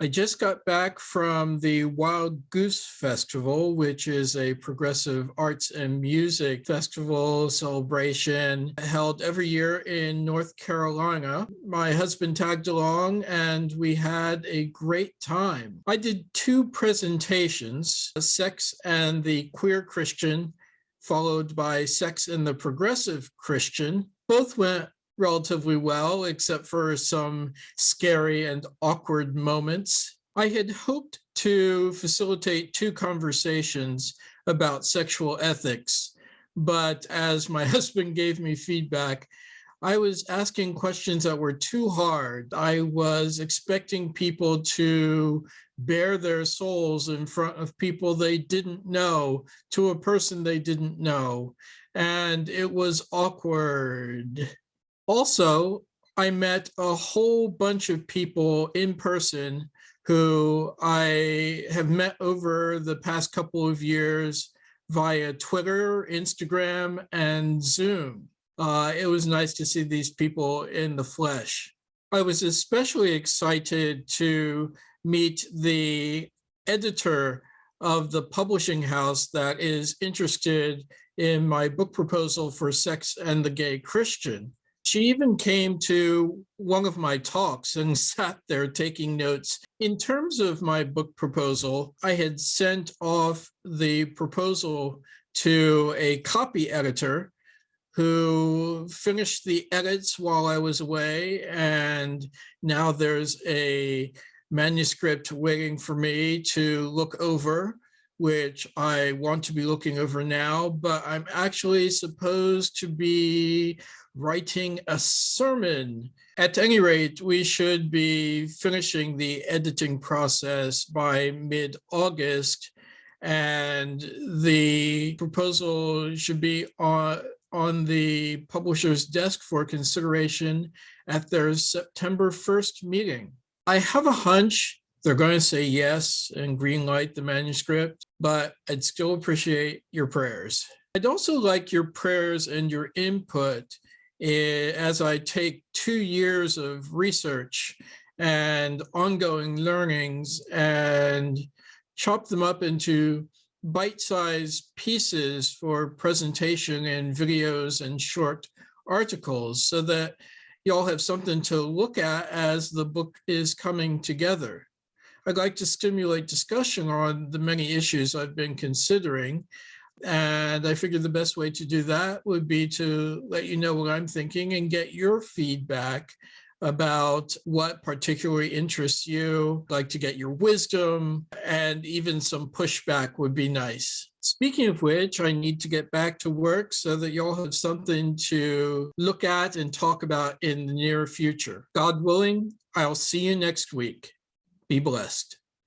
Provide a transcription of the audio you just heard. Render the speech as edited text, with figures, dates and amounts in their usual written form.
I just got back from the Wild Goose Festival, which is a progressive arts and music festival celebration held every year in North Carolina. My husband tagged along and we had a great time. I did two presentations, Sex and the Queer Christian, followed by Sex and the Progressive Christian. Both went relatively well, except for some scary and awkward moments. I had hoped to facilitate two conversations about sexual ethics, but as my husband gave me feedback, I was asking questions that were too hard. I was expecting people to bare their souls in front of people they didn't know, to a person they didn't know, and it was awkward. Also, I met a whole bunch of people in person who I have met over the past couple of years via Twitter, Instagram, and Zoom. It was nice to see these people in the flesh. I was especially excited to meet the editor of the publishing house that is interested in my book proposal for Sex and the Gay Christian. She even came to one of my talks and sat there taking notes. In terms of my book proposal, I had sent off the proposal to a copy editor who finished the edits while I was away, and now there's a manuscript waiting for me to look over, which I want to be looking over now, but I'm actually supposed to be writing a sermon. At any rate, we should be finishing the editing process by mid-August, and the proposal should be on the publisher's desk for consideration at their September 1st meeting. I have a hunch they're going to say yes and green light the manuscript, but I'd still appreciate your prayers. I'd also like your prayers and your input as I take 2 years of research and ongoing learnings and chop them up into bite-sized pieces for presentation in videos and short articles so that y'all have something to look at as the book is coming together. I'd like to stimulate discussion on the many issues I've been considering, and I figured the best way to do that would be to let you know what I'm thinking and get your feedback about what particularly interests you, like to get your wisdom, and even some pushback would be nice. Speaking of which, I need to get back to work so that y'all have something to look at and talk about in the near future. God willing, I'll see you next week. Be blessed.